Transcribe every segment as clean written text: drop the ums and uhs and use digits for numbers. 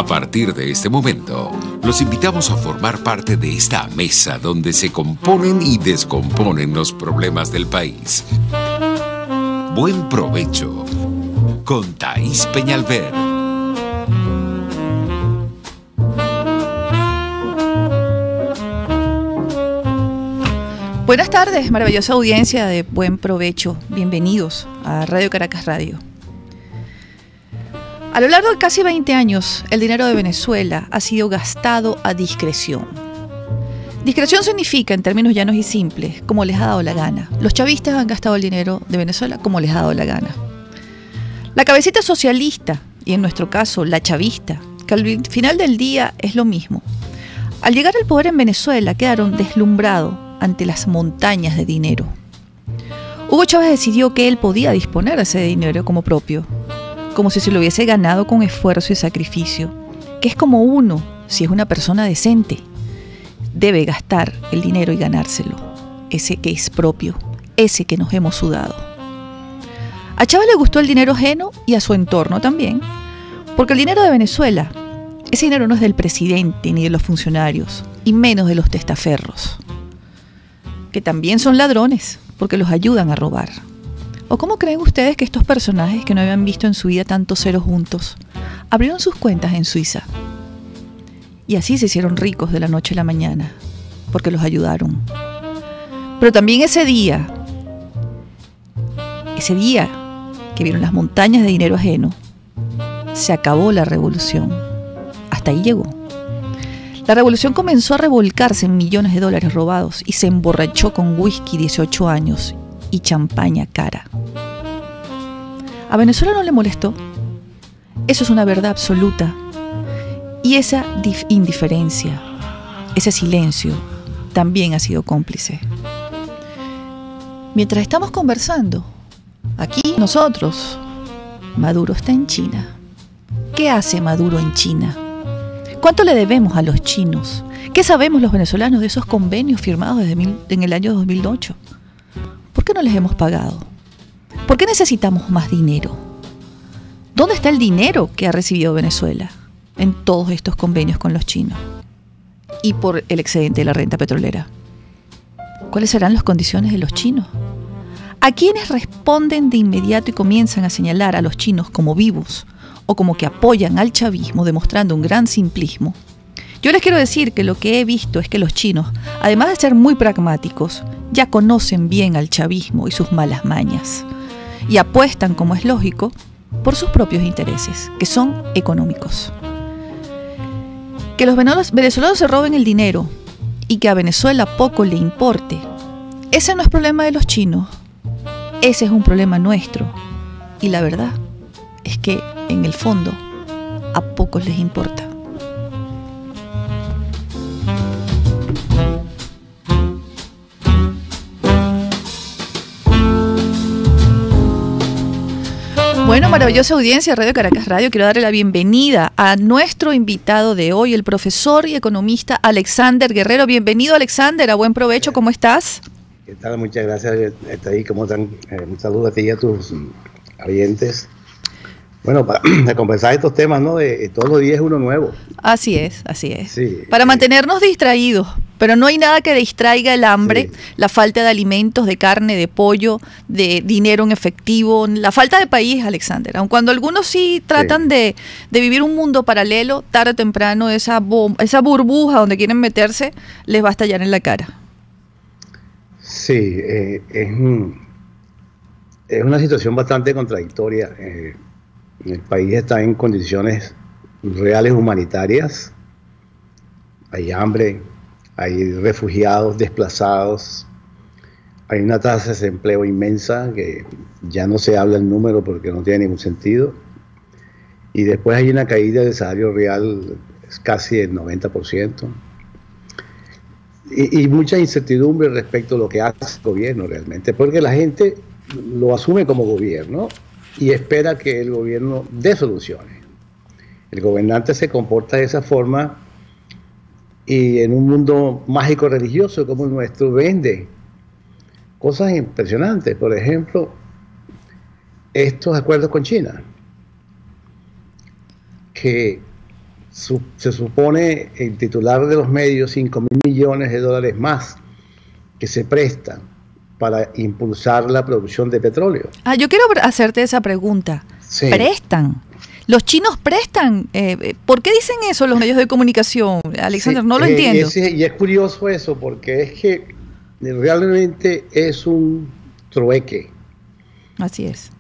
A partir de este momento, los invitamos a formar parte de esta mesa donde se componen y descomponen los problemas del país. Buen provecho con Thaís Peñalver. Buenas tardes, maravillosa audiencia de Buen Provecho. Bienvenidos a Radio Caracas Radio. A lo largo de casi 20 años, el dinero de Venezuela ha sido gastado a discreción. Discreción significa, en términos llanos y simples, como les ha dado la gana. Los chavistas han gastado el dinero de Venezuela como les ha dado la gana. La cabecita socialista, y en nuestro caso la chavista, que al final del día es lo mismo, al llegar al poder en Venezuela quedaron deslumbrados ante las montañas de dinero. Hugo Chávez decidió que él podía disponer de ese dinero como propio, como si se lo hubiese ganado con esfuerzo y sacrificio, que es como uno, si es una persona decente, debe gastar el dinero y ganárselo, ese que es propio, ese que nos hemos sudado. A Chávez le gustó el dinero ajeno y a su entorno también, porque el dinero de Venezuela, ese dinero no es del presidente ni de los funcionarios, y menos de los testaferros, que también son ladrones, porque los ayudan a robar. ¿O cómo creen ustedes que estos personajes que no habían visto en su vida tantos ceros juntos, abrieron sus cuentas en Suiza? Y así se hicieron ricos de la noche a la mañana, porque los ayudaron. Pero también ese día que vieron las montañas de dinero ajeno, se acabó la revolución. Hasta ahí llegó. La revolución comenzó a revolcarse en millones de dólares robados y se emborrachó con whisky 18 años y champaña cara. A Venezuela no le molestó. Eso es una verdad absoluta. Y esa indiferencia, ese silencio, también ha sido cómplice. Mientras estamos conversando, aquí nosotros, Maduro está en China. ¿Qué hace Maduro en China? ¿Cuánto le debemos a los chinos? ¿Qué sabemos los venezolanos de esos convenios firmados en el año 2008? ¿Por qué no les hemos pagado? ¿Por qué necesitamos más dinero? ¿Dónde está el dinero que ha recibido Venezuela en todos estos convenios con los chinos? Y por el excedente de la renta petrolera. ¿Cuáles serán las condiciones de los chinos? ¿A quiénes responden de inmediato y comienzan a señalar a los chinos como vivos o como que apoyan al chavismo, demostrando un gran simplismo? Yo les quiero decir que lo que he visto es que los chinos, además de ser muy pragmáticos, ya conocen bien al chavismo y sus malas mañas, y apuestan, como es lógico, por sus propios intereses, que son económicos. Que los venezolanos se roben el dinero y que a Venezuela poco le importe, ese no es problema de los chinos, ese es un problema nuestro, y la verdad es que en el fondo a pocos les importa. Bueno, maravillosa audiencia de Radio Caracas Radio, quiero darle la bienvenida a nuestro invitado de hoy, el profesor y economista Alexander Guerrero. Bienvenido, Alexander, a Buen Provecho, ¿cómo estás? ¿Qué tal? Muchas gracias, está ahí, ¿cómo están? Un saludo a ti y a tus oyentes. Bueno, para conversar estos temas, ¿no? De todos los días es uno nuevo. Así es, así es. Sí, para mantenernos distraídos, pero no hay nada que distraiga el hambre, sí, la falta de alimentos, de carne, de pollo, de dinero en efectivo, la falta de país, Alexander. Aun cuando algunos sí tratan de vivir un mundo paralelo, tarde o temprano esa burbuja donde quieren meterse les va a estallar en la cara. Sí, es una situación bastante contradictoria. El país está en condiciones reales humanitarias, hay hambre, hay refugiados, desplazados, hay una tasa de desempleo inmensa que ya no se habla el número porque no tiene ningún sentido, y después hay una caída del salario real casi del 90%, y mucha incertidumbre respecto a lo que hace el gobierno realmente, porque la gente lo asume como gobierno y espera que el gobierno dé soluciones. El gobernante se comporta de esa forma y en un mundo mágico religioso como el nuestro vende cosas impresionantes. Por ejemplo, estos acuerdos con China, que se supone el titular de los medios 5.000 millones de dólares más que se prestan para impulsar la producción de petróleo. Yo quiero hacerte esa pregunta. Sí. ¿Prestan? ¿Los chinos prestan? ¿Por qué dicen eso los medios de comunicación, Alexander? Sí, no lo entiendo. Y es curioso eso, porque es que realmente es un trueque. Así es.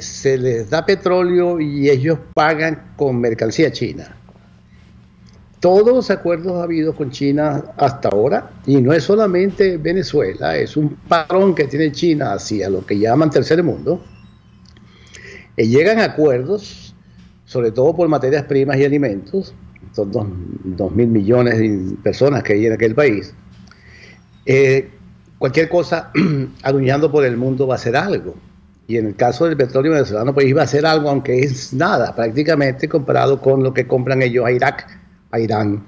Se les da petróleo y ellos pagan con mercancía china. Todos los acuerdos habidos con China hasta ahora, y no es solamente Venezuela, es un patrón que tiene China hacia lo que llaman tercer mundo, llegan a acuerdos, sobre todo por materias primas y alimentos, son 2.000 millones de personas que hay en aquel país. Cualquier cosa adueñando por el mundo va a ser algo. Y en el caso del petróleo venezolano, pues iba a ser algo, aunque es nada, prácticamente comparado con lo que compran ellos a Irak, a Irán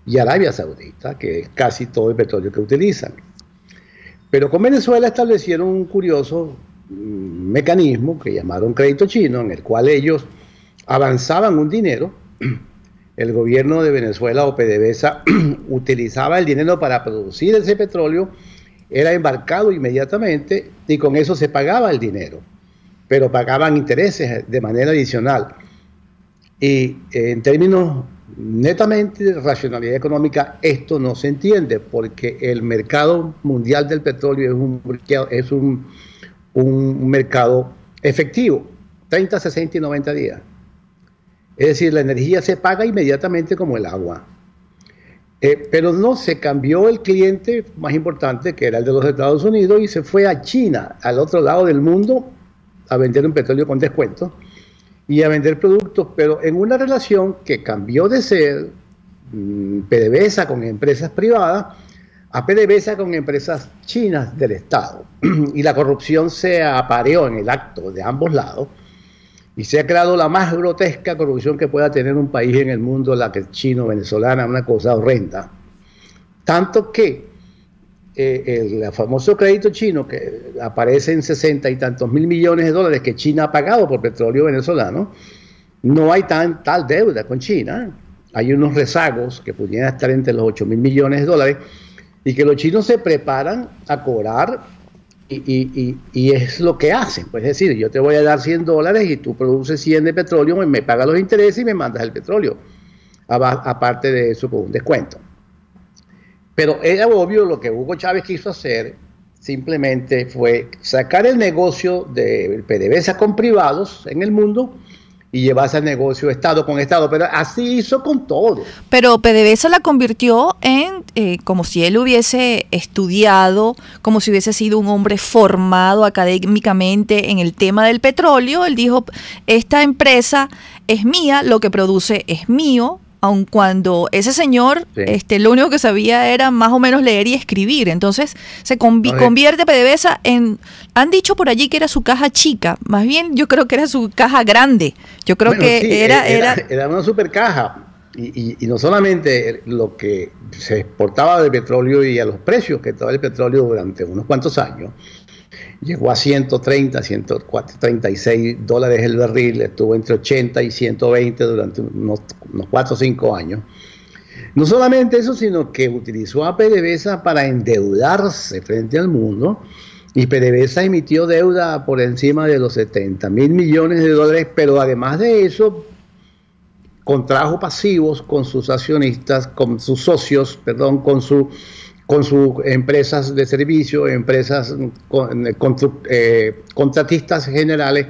y Arabia Saudita, que es casi todo el petróleo que utilizan. Pero con Venezuela establecieron un curioso mecanismo que llamaron crédito chino, en el cual ellos avanzaban un dinero. El gobierno de Venezuela o PDVSA utilizaba el dinero para producir ese petróleo, era embarcado inmediatamente y con eso se pagaba el dinero, pero pagaban intereses de manera adicional. Y en términos netamente de racionalidad económica, esto no se entiende, porque el mercado mundial del petróleo es un mercado efectivo, 30, 60 y 90 días. Es decir, la energía se paga inmediatamente como el agua. Pero no, se cambió el cliente más importante, que era el de los Estados Unidos, y se fue a China, al otro lado del mundo, a vender un petróleo con descuento y a vender productos, pero en una relación que cambió de ser PDVSA con empresas privadas a PDVSA con empresas chinas del Estado. Y la corrupción se apareó en el acto de ambos lados y se ha creado la más grotesca corrupción que pueda tener un país en el mundo, la que es chino-venezolana, una cosa horrenda. Tanto que el famoso crédito chino, que aparece en 60 y tantos mil millones de dólares que China ha pagado por petróleo venezolano, no hay tal deuda con China. Hay unos rezagos que pudieran estar entre los 8.000 millones de dólares y que los chinos se preparan a cobrar y es lo que hacen. Pues es decir, yo te voy a dar $100 y tú produces 100 de petróleo, me pagas los intereses y me mandas el petróleo, aparte de eso con un descuento. Pero era obvio, lo que Hugo Chávez quiso hacer simplemente fue sacar el negocio de PDVSA con privados en el mundo y llevarse al negocio Estado con Estado, pero así hizo con todo. Pero PDVSA la convirtió en como si él hubiese estudiado, como si hubiese sido un hombre formado académicamente en el tema del petróleo. Él dijo, esta empresa es mía, lo que produce es mío, aun cuando ese señor lo único que sabía era más o menos leer y escribir. Entonces se convierte PDVSA en... Han dicho por allí que era su caja chica, más bien yo creo que era su caja grande. Yo creo que sí, era una super caja. Y no solamente lo que se exportaba de petróleo y a los precios que estaba el petróleo durante unos cuantos años, llegó a 130, 136 dólares el barril, estuvo entre 80 y 120 durante unos 4 o 5 años. No solamente eso, sino que utilizó a PDVSA para endeudarse frente al mundo, y PDVSA emitió deuda por encima de los 70.000 millones de dólares, pero además de eso contrajo pasivos con sus accionistas, con sus socios, perdón, con sus empresas de servicio, empresas contratistas generales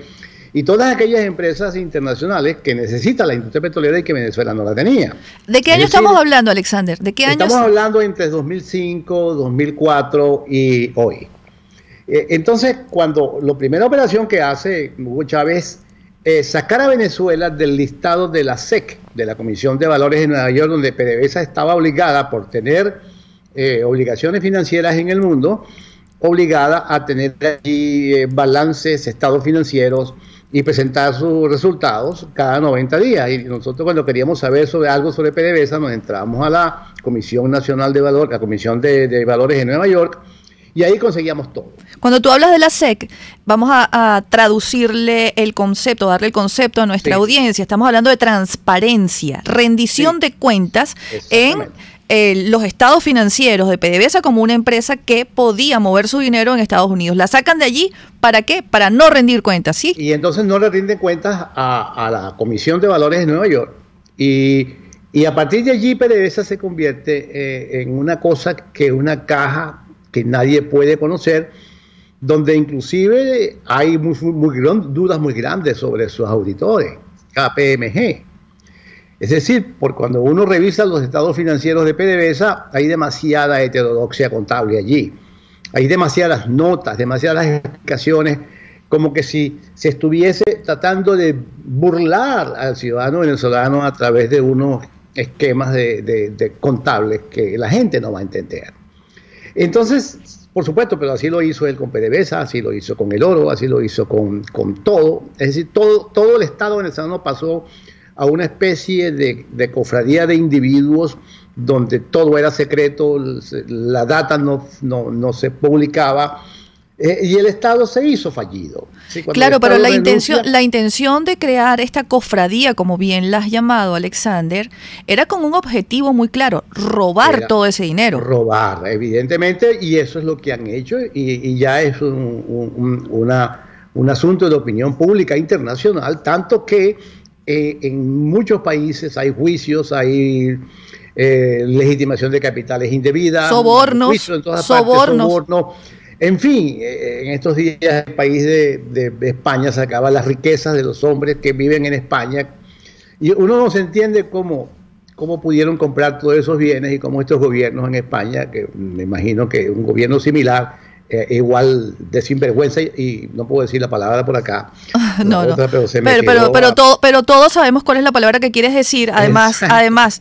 y todas aquellas empresas internacionales que necesita la industria petrolera y que Venezuela no la tenía. ¿De qué año estamos hablando, Alexander? ¿De qué años? Estamos hablando entre 2005, 2004 y hoy. Entonces, cuando la primera operación que hace Hugo Chávez es sacar a Venezuela del listado de la SEC, de la Comisión de Valores de Nueva York, donde PDVSA estaba obligada por tener obligaciones financieras en el mundo, obligada a tener allí balances, estados financieros y presentar sus resultados cada 90 días. Y nosotros, cuando queríamos saber algo sobre PDVSA, nos entramos a la Comisión Nacional de Valores, la Comisión de Valores de Nueva York, y ahí conseguíamos todo. Cuando tú hablas de la SEC, vamos a traducirle el concepto, darle el concepto a nuestra audiencia. Estamos hablando de transparencia, rendición de cuentas en los estados financieros de PDVSA como una empresa que podía mover su dinero en Estados Unidos. La sacan de allí, ¿para qué? Para no rendir cuentas, ¿sí? Y entonces no le rinden cuentas a la Comisión de Valores de Nueva York. Y a partir de allí PDVSA se convierte en una cosa que una caja que nadie puede conocer, donde inclusive hay dudas muy grandes sobre sus auditores, KPMG. Es decir, por cuando uno revisa los estados financieros de PDVSA, hay demasiada heterodoxia contable allí. Hay demasiadas notas, demasiadas explicaciones, como que si se estuviese tratando de burlar al ciudadano venezolano a través de unos esquemas de contables que la gente no va a entender. Entonces, por supuesto, pero así lo hizo él con PDVSA, así lo hizo con el oro, así lo hizo con todo. Es decir, todo el Estado venezolano pasó a una especie de cofradía de individuos donde todo era secreto, la data no se publicaba, y el Estado se hizo fallido. ¿Sí? Claro, pero la intención de crear esta cofradía, como bien la has llamado, Alexander, era con un objetivo muy claro: robar todo ese dinero. Robar, evidentemente, y eso es lo que han hecho, y ya es un asunto de opinión pública internacional, tanto que en muchos países hay juicios, hay legitimación de capitales indebidas, sobornos. En fin, en estos días el país de España sacaba las riquezas de los hombres que viven en España, y uno no se entiende cómo pudieron comprar todos esos bienes y cómo estos gobiernos en España, que me imagino que un gobierno similar, igual de sinvergüenza, y no puedo decir la palabra por acá. Pero todos sabemos cuál es la palabra que quieres decir. Además,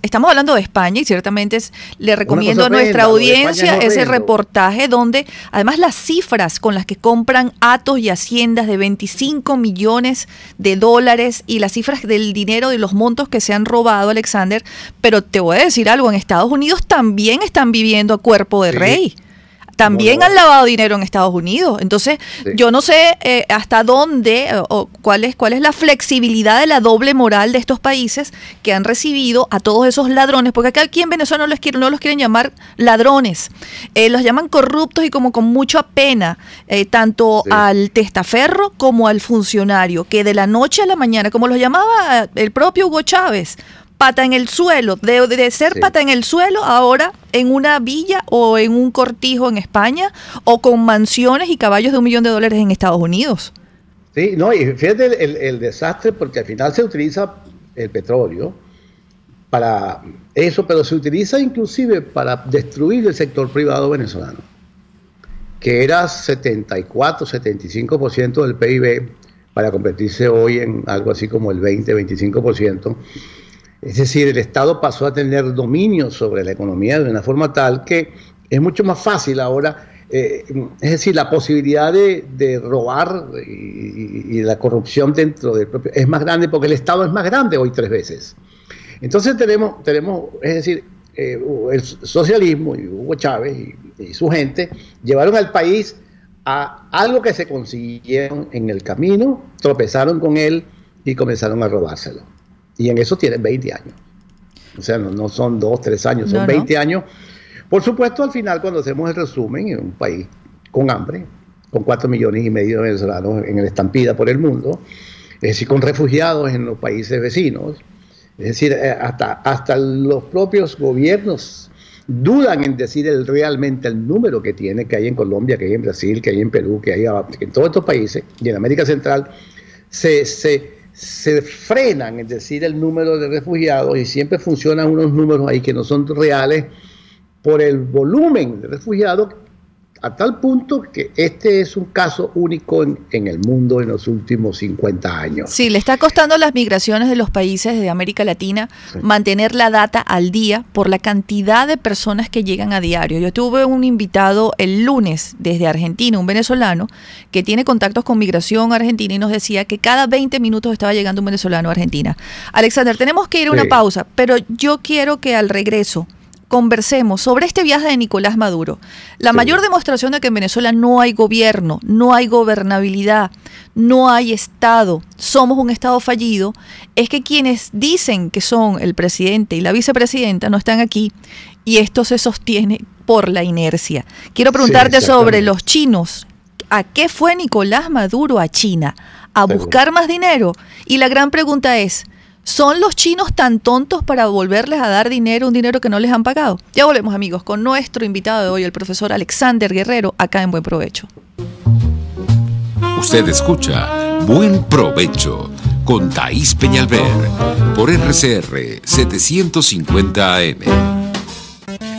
estamos hablando de España, y ciertamente le recomiendo a nuestra audiencia ese reportaje donde además las cifras con las que compran atos y haciendas de 25 millones de dólares y las cifras del dinero de los montos que se han robado, Alexander. Pero te voy a decir algo: en Estados Unidos también están viviendo a cuerpo de rey. También han lavado dinero en Estados Unidos. Entonces, yo no sé hasta dónde o cuál es la flexibilidad de la doble moral de estos países que han recibido a todos esos ladrones, porque acá aquí en Venezuela no los quieren llamar ladrones, los llaman corruptos y como con mucha pena, tanto al testaferro como al funcionario, que de la noche a la mañana, como los llamaba el propio Hugo Chávez, pata en el suelo, de ser pata en el suelo, ahora en una villa o en un cortijo en España, o con mansiones y caballos de $1 millón en Estados Unidos. Sí, no, y fíjate el desastre, porque al final se utiliza el petróleo para eso, pero se utiliza inclusive para destruir el sector privado venezolano, que era 74-75% del PIB, para convertirse hoy en algo así como el 20-25%. Es decir, el Estado pasó a tener dominio sobre la economía de una forma tal que es mucho más fácil ahora, es decir, la posibilidad de robar y la corrupción dentro del propio es más grande, porque el Estado es más grande hoy 3 veces. Entonces tenemos es decir, el socialismo y Hugo Chávez y su gente llevaron al país a algo que se consiguieron en el camino, tropezaron con él y comenzaron a robárselo. Y en eso tienen 20 años. O sea, no son 2, 3 años, son 20 años. Por supuesto, al final, cuando hacemos el resumen, en un país con hambre, con 4,5 millones de venezolanos en la estampida por el mundo, es decir, con refugiados en los países vecinos, es decir, hasta los propios gobiernos dudan en decir realmente el número que hay en Colombia, que hay en Brasil, que hay en Perú, que hay en todos estos países, y en América Central, se frenan en decir el número de refugiados, y siempre funcionan unos números ahí que no son reales por el volumen de refugiados, a tal punto que este es un caso único en el mundo en los últimos 50 años. Sí, le está costando a las migraciones de los países de América Latina mantener la data al día por la cantidad de personas que llegan a diario. Yo tuve un invitado el lunes desde Argentina, un venezolano que tiene contactos con migración argentina, y nos decía que cada 20 minutos estaba llegando un venezolano a Argentina. Alexander, tenemos que ir a una pausa, pero yo quiero que al regreso conversemos sobre este viaje de Nicolás Maduro. La mayor demostración de que en Venezuela no hay gobierno, no hay gobernabilidad, no hay Estado, somos un Estado fallido, es que quienes dicen que son el presidente y la vicepresidenta no están aquí, y esto se sostiene por la inercia. Quiero preguntarte sobre los chinos. ¿A qué fue Nicolás Maduro a China? ¿A buscar más dinero? Y la gran pregunta es, ¿son los chinos tan tontos para volverles a dar dinero, un dinero que no les han pagado? Ya volvemos, amigos, con nuestro invitado de hoy, el profesor Alexander Guerrero, acá en Buen Provecho. Usted escucha Buen Provecho con Thaís Peñalver por RCR 750 AM.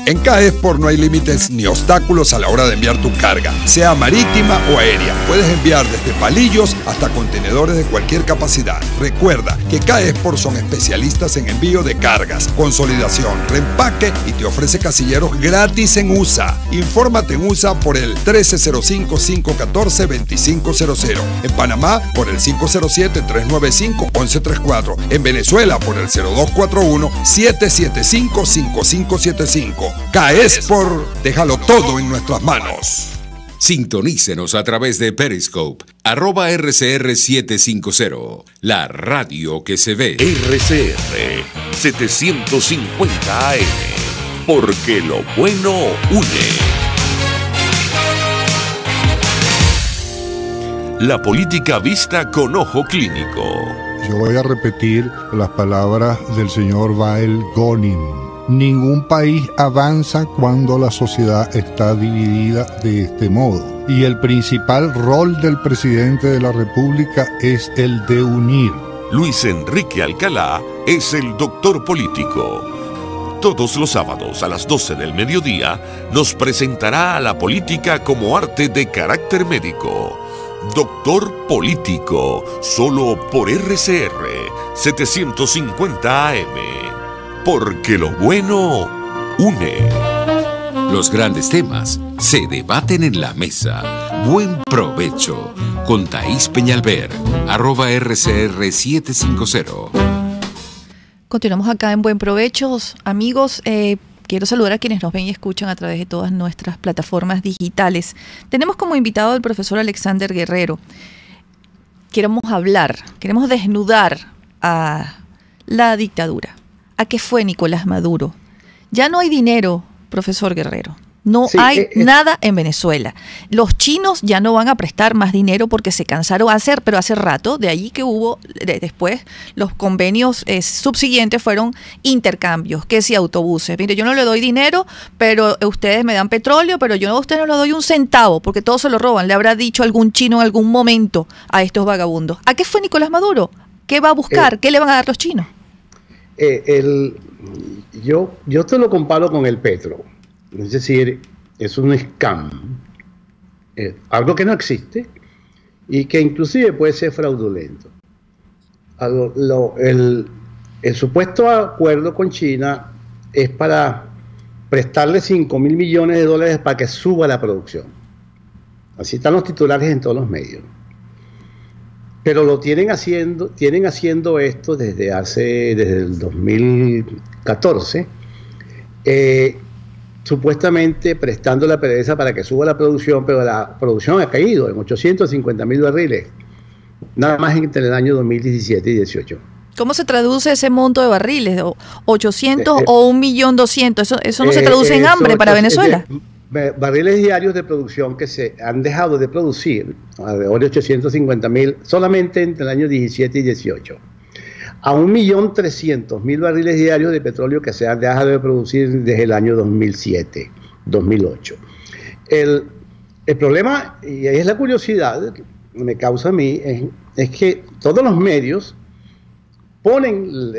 En Caesport no hay límites ni obstáculos a la hora de enviar tu carga, sea marítima o aérea. Puedes enviar desde palillos hasta contenedores de cualquier capacidad. Recuerda que Caesport son especialistas en envío de cargas, consolidación, reempaque y te ofrece casilleros gratis en USA. Infórmate en USA por el 1305-514-2500. En Panamá por el 507-395-1134. En Venezuela por el 0241-775-5575. Caesport, déjalo todo en nuestras manos. Sintonícenos a través de Periscope, @RCR750, la radio que se ve. RCR 750 AM, porque lo bueno une. La política vista con ojo clínico. Yo voy a repetir las palabras del señor Wael Gonin. Ningún país avanza cuando la sociedad está dividida de este modo. Y el principal rol del presidente de la República es el de unir. Luis Enrique Alcalá es el doctor político. Todos los sábados a las 12 del mediodía nos presentará a la política como arte de carácter médico. Doctor Político, solo por RCR 750 AM. Porque lo bueno une. Los grandes temas se debaten en la mesa. Buen Provecho con Thaís Peñalver, @RCR750. Continuamos acá en Buen Provecho. Amigos, quiero saludar a quienes nos ven y escuchan a través de todas nuestras plataformas digitales. Tenemos como invitado al profesor Alexander Guerrero. Queremos desnudar a la dictadura. ¿A qué fue Nicolás Maduro? Ya no hay dinero, profesor Guerrero. No hay nada en Venezuela. Los chinos ya no van a prestar más dinero porque se cansaron pero hace rato, de allí que hubo, después los convenios subsiguientes fueron intercambios, que si autobuses. Mire, yo no le doy dinero, pero ustedes me dan petróleo, pero yo a ustedes no le doy un centavo porque todos se lo roban. Le habrá dicho algún chino en algún momento a estos vagabundos. ¿A qué fue Nicolás Maduro? ¿Qué va a buscar? ¿Qué le van a dar los chinos? Yo te lo comparo con el petro, es decir, es un scam, algo que no existe y que inclusive puede ser fraudulento. El supuesto acuerdo con China es para prestarle 5.000 millones de dólares para que suba la producción. Así están los titulares en todos los medios. Pero lo tienen haciendo esto desde el 2014, supuestamente prestando la PDVSA para que suba la producción, pero la producción ha caído en 850.000 barriles, nada más entre el año 2017 y 2018. ¿Cómo se traduce ese monto de barriles? ¿800 o 1.200.000? Eso no se traduce en hambre para Venezuela. Barriles diarios de producción que se han dejado de producir, alrededor de 850.000, solamente entre el año 17 y 18. A 1.300.000 barriles diarios de petróleo que se han dejado de producir desde el año 2007, 2008. El problema, y ahí es la curiosidad que me causa a mí, es que todos los medios ponen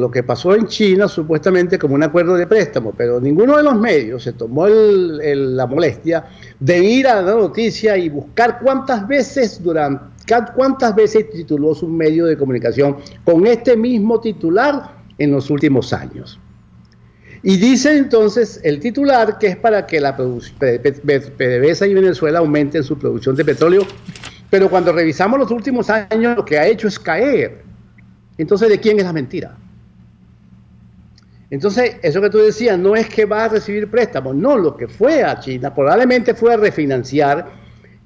lo que pasó en China supuestamente como un acuerdo de préstamo, pero ninguno de los medios se tomó la molestia de ir a la noticia y buscar cuántas veces tituló su medio de comunicación con este mismo titular en los últimos años. Y dice entonces el titular que es para que la PDVSA y Venezuela aumenten su producción de petróleo, pero cuando revisamos los últimos años lo que ha hecho es caer. Entonces, ¿de quién es la mentira? Entonces, eso que tú decías, no es que va a recibir préstamos, no, lo que fue a China probablemente fue a refinanciar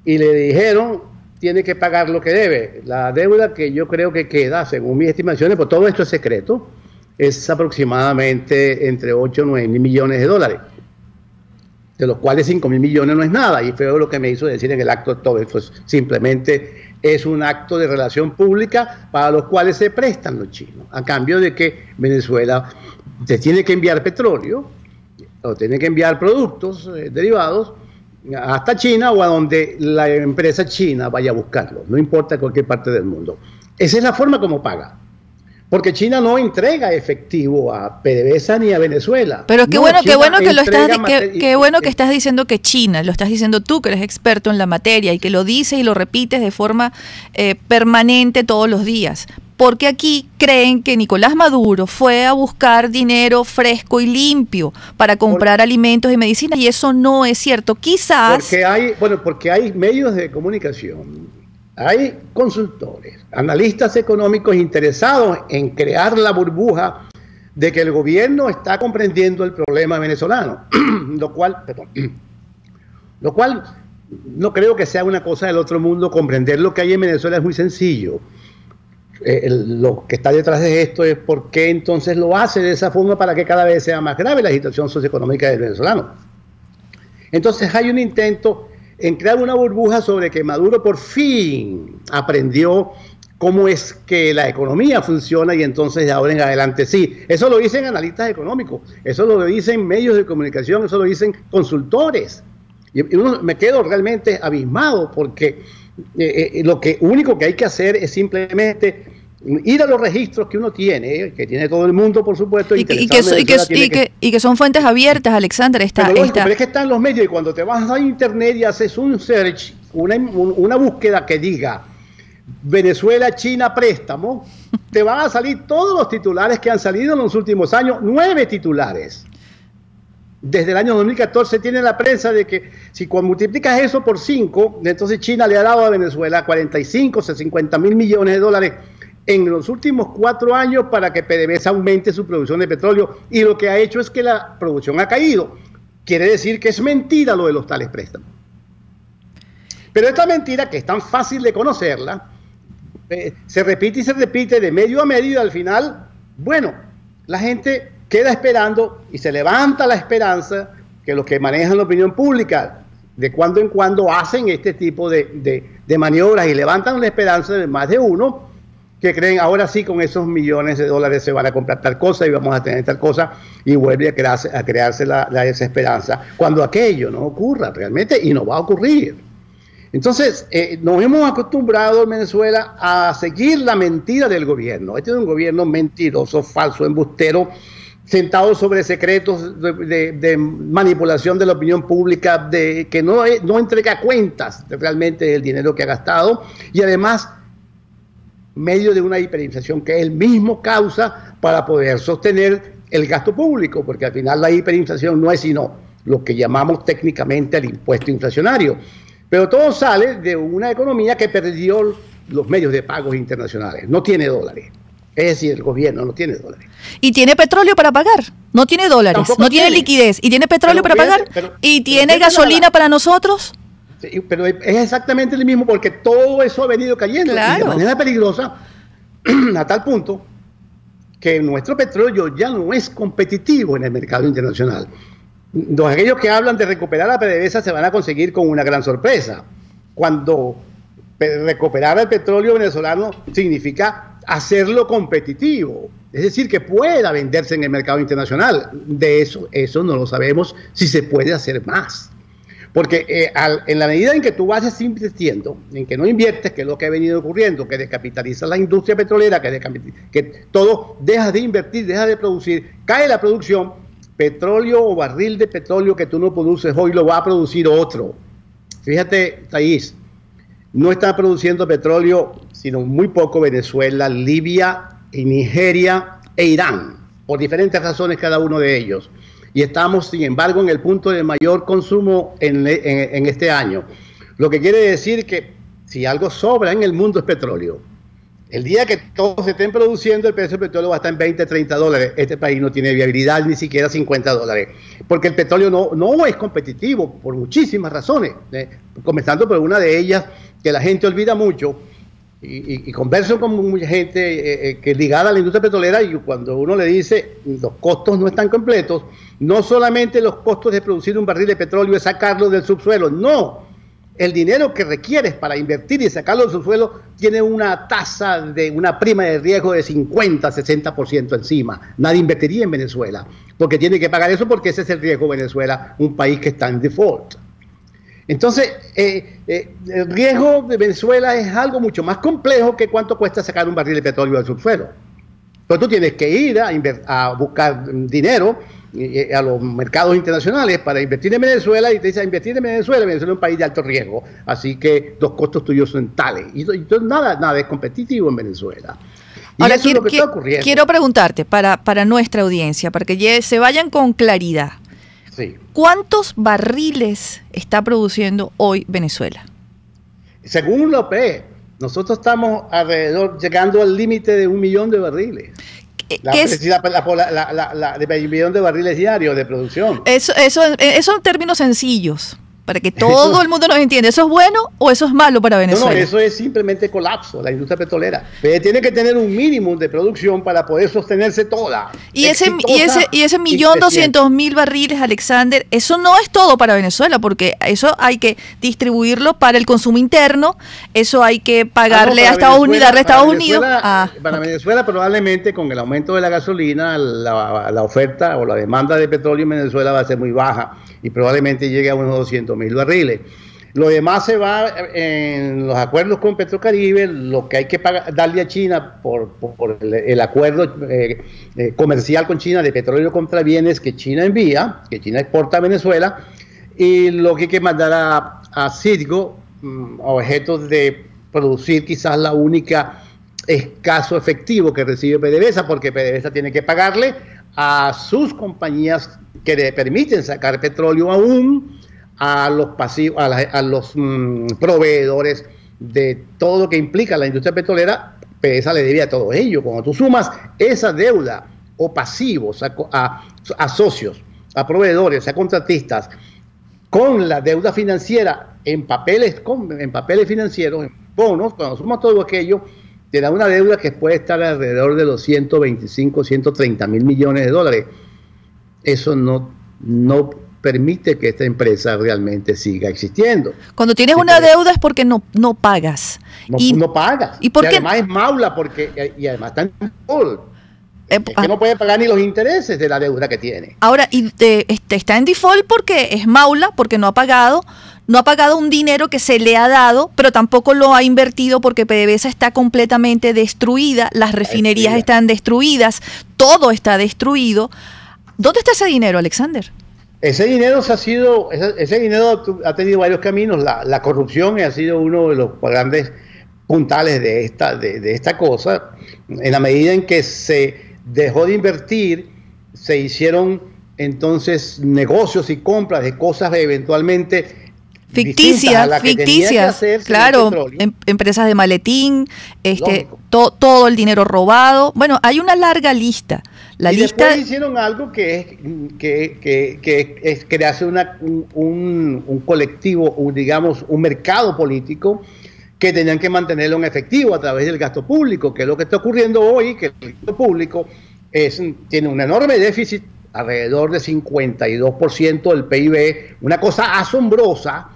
y le dijeron, tiene que pagar lo que debe. La deuda que yo creo que queda, según mis estimaciones, pues todo esto es secreto, es aproximadamente entre 8 y 9 mil millones de dólares, de los cuales 5 mil millones no es nada, y fue lo que me hizo decir en el acto, todo esto simplemente es un acto de relación pública para los cuales se prestan los chinos, a cambio de que Venezuela te tiene que enviar petróleo, o tiene que enviar productos derivados, hasta China o a donde la empresa china vaya a buscarlo, no importa cualquier parte del mundo. Esa es la forma como paga. Porque China no entrega efectivo a PDVSA ni a Venezuela. Pero qué bueno que estás diciendo que China, lo estás diciendo tú que eres experto en la materia y que lo dices y lo repites de forma permanente todos los días. Porque aquí creen que Nicolás Maduro fue a buscar dinero fresco y limpio para comprar alimentos y medicinas, y eso no es cierto. Quizás... Porque hay medios de comunicación, hay consultores, analistas económicos interesados en crear la burbuja de que el gobierno está comprendiendo el problema venezolano, lo cual no creo que sea una cosa del otro mundo. Comprender lo que hay en Venezuela es muy sencillo. Lo que está detrás de esto es por qué entonces lo hace de esa forma, para que cada vez sea más grave la situación socioeconómica del venezolano. Entonces hay un intento en crear una burbuja sobre que Maduro por fin aprendió cómo es que la economía funciona, y entonces de ahora en adelante sí. Eso lo dicen analistas económicos, eso lo dicen medios de comunicación, eso lo dicen consultores. Y uno me quedo realmente abismado, porque lo único que hay que hacer es simplemente ir a los registros que uno tiene, que tiene todo el mundo, por supuesto, y que son fuentes abiertas, Alexander. Pero es que está en los medios, y cuando te vas a internet y haces un search, una búsqueda que diga Venezuela, China, préstamo, te van a salir todos los titulares que han salido en los últimos años, 9 titulares. Desde el año 2014 tiene la prensa de que si multiplicas eso por 5, entonces China le ha dado a Venezuela 45 o 50 mil millones de dólares en los últimos 4 años para que PDVSA aumente su producción de petróleo, y lo que ha hecho es que la producción ha caído. Quiere decir que es mentira lo de los tales préstamos. Pero esta mentira, que es tan fácil de conocerla, se repite y se repite de medio a medio, y al final, bueno, la gente queda esperando y se levanta la esperanza que los que manejan la opinión pública de cuando en cuando hacen este tipo de maniobras, y levantan la esperanza de más de uno que creen ahora sí con esos millones de dólares se van a comprar tal cosa y vamos a tener tal cosa, y vuelve a crearse la desesperanza cuando aquello no ocurra realmente, y no va a ocurrir. Entonces, nos hemos acostumbrado en Venezuela a seguir la mentira del gobierno. Este es un gobierno mentiroso, falso, embustero, sentado sobre secretos de manipulación de la opinión pública, que no entrega cuentas realmente del dinero que ha gastado, y además medio de una hiperinflación que él mismo causa para poder sostener el gasto público, porque al final la hiperinflación no es sino lo que llamamos técnicamente el impuesto inflacionario. Pero todo sale de una economía que perdió los medios de pagos internacionales, no tiene dólares. Es decir, el gobierno no tiene dólares. Y tiene petróleo para pagar, no tiene dólares, tampoco no tiene liquidez, y tiene petróleo para pagar, y tiene gasolina para nosotros. Sí, pero es exactamente el mismo, porque todo eso ha venido cayendo, claro, y de manera peligrosa, a tal punto que nuestro petróleo ya no es competitivo en el mercado internacional. Aquellos que hablan de recuperar la PDVSA se van a conseguir con una gran sorpresa, cuando recuperar el petróleo venezolano significa hacerlo competitivo, es decir, que pueda venderse en el mercado internacional. De eso no lo sabemos si se puede hacer más. Porque en la medida en que tú vas invirtiendo, en que no inviertes, que es lo que ha venido ocurriendo, que descapitalizas la industria petrolera, que todo dejas de invertir, dejas de producir, cae la producción, petróleo o barril de petróleo que tú no produces hoy lo va a producir otro. Fíjate, Thais, no están produciendo petróleo sino muy poco Venezuela, Libia, y Nigeria e Irán, por diferentes razones cada uno de ellos. Y estamos, sin embargo, en el punto de mayor consumo en este año. Lo que quiere decir que si algo sobra en el mundo es petróleo. El día que todos se estén produciendo, el precio del petróleo va a estar en 20, 30 dólares. Este país no tiene viabilidad ni siquiera 50 dólares. Porque el petróleo no es competitivo por muchísimas razones. Comenzando por una de ellas que la gente olvida mucho. Y converso con mucha gente que es ligada a la industria petrolera, y cuando uno le dice los costos no están completos, no solamente los costos de producir un barril de petróleo es sacarlo del subsuelo, no. El dinero que requieres para invertir y sacarlo del subsuelo tiene una tasa de una prima de riesgo de 50, 60% encima. Nadie invertiría en Venezuela porque tiene que pagar eso, porque ese es el riesgo de Venezuela, un país que está en default. Entonces, el riesgo de Venezuela es algo mucho más complejo que cuánto cuesta sacar un barril de petróleo del subsuelo. Entonces tú tienes que ir a buscar dinero a los mercados internacionales para invertir en Venezuela, y te dicen invertir en Venezuela es un país de alto riesgo, así que los costos tuyos son tales. Y entonces nada es competitivo en Venezuela. Y ahora, eso es lo que está ocurriendo. Quiero preguntarte para nuestra audiencia, para que se vayan con claridad. Sí. ¿Cuántos barriles está produciendo hoy Venezuela? Según la OPE, nosotros estamos llegando al límite de 1 millón de barriles. De 1 millón de barriles diarios de producción. Eso en términos sencillos, para que todo el mundo nos entienda. ¿Eso es bueno o eso es malo para Venezuela? No, eso es simplemente colapso, la industria petrolera. Pero tiene que tener un mínimo de producción para poder sostenerse toda. Y ese 1.200.000 barriles, Alexander, eso no es todo para Venezuela, porque eso hay que distribuirlo para el consumo interno, eso hay que pagarle a Estados Unidos, darle a Estados Unidos. Para Venezuela, probablemente con el aumento de la gasolina, la oferta o la demanda de petróleo en Venezuela va a ser muy baja y probablemente llegue a unos 200.000 barriles. Lo demás se va en los acuerdos con Petrocaribe, lo que hay que darle a China por el acuerdo comercial con China de petróleo contra bienes que China envía, que China exporta a Venezuela, y lo que hay que mandar a Citgo, objetos de producir quizás la única escaso efectivo que recibe PDVSA, porque PDVSA tiene que pagarle a sus compañías que le permiten sacar petróleo aún, a los pasivos, a los proveedores de todo lo que implica la industria petrolera. PDVSA le debe a todo ello. Cuando tú sumas esa deuda o pasivos a socios, a proveedores, a contratistas, con la deuda financiera en papeles financieros, en bonos, cuando sumas todo aquello, te da una deuda que puede estar alrededor de los 125, 130 mil millones de dólares. Eso no permite que esta empresa realmente siga existiendo. Cuando tienes una deuda es porque no pagas. No pagas. ¿Y por qué? Además es maula, y además está en default. Es que no puede pagar ni los intereses de la deuda que tiene. Ahora, está en default porque es maula, porque no ha pagado un dinero que se le ha dado, pero tampoco lo ha invertido porque PDVSA está completamente destruida, las refinerías están destruidas, todo está destruido. ¿Dónde está ese dinero, Alexander? Ese dinero ha tenido varios caminos. La corrupción ha sido uno de los grandes puntales de esta cosa. En la medida en que se dejó de invertir, se hicieron entonces negocios y compras de cosas eventualmente ficticias, claro, empresas de maletín, todo el dinero robado. Bueno, hay una larga lista. Después hicieron algo que es crearse un colectivo, digamos, un mercado político que tenían que mantenerlo en efectivo a través del gasto público, que es lo que está ocurriendo hoy, que el gasto público tiene un enorme déficit, alrededor de 52% del PIB, una cosa asombrosa,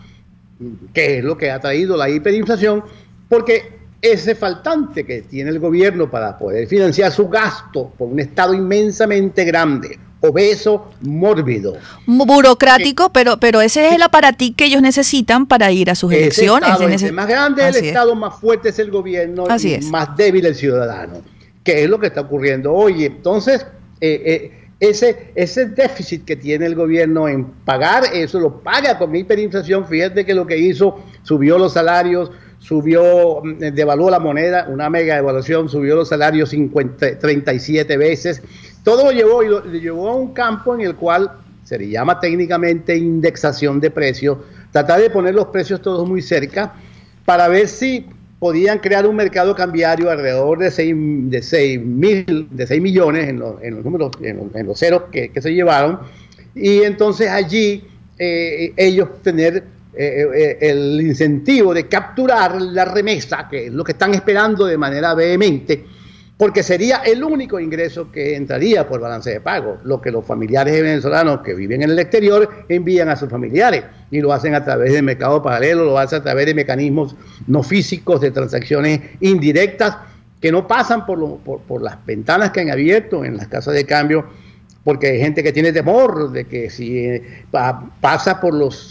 que es lo que ha traído la hiperinflación, porque ese faltante que tiene el gobierno para poder financiar su gasto por un Estado inmensamente grande, obeso, mórbido, burocrático, pero ese es el aparatín que ellos necesitan para ir a sus elecciones. El más grande es el Estado, más fuerte es el gobierno, más débil el ciudadano, que es lo que está ocurriendo hoy. Entonces, ese déficit que tiene el gobierno en pagar eso, lo paga con hiperinflación. Fíjate que lo que hizo, subió los salarios, devaluó la moneda, una mega devaluación, subió los salarios 37 veces. Todo lo llevó a un campo en el cual se le llama técnicamente indexación de precios, tratar de poner los precios todos muy cerca para ver si podían crear un mercado cambiario alrededor de 6 millones en los números, en los ceros que se llevaron, y entonces allí ellos tener el incentivo de capturar la remesa, que es lo que están esperando de manera vehemente, porque sería el único ingreso que entraría por balance de pago, lo que los familiares venezolanos que viven en el exterior envían a sus familiares, y lo hacen a través del mercado paralelo, lo hacen a través de mecanismos no físicos de transacciones indirectas que no pasan por las ventanas que han abierto en las casas de cambio, porque hay gente que tiene temor de que si pasa por las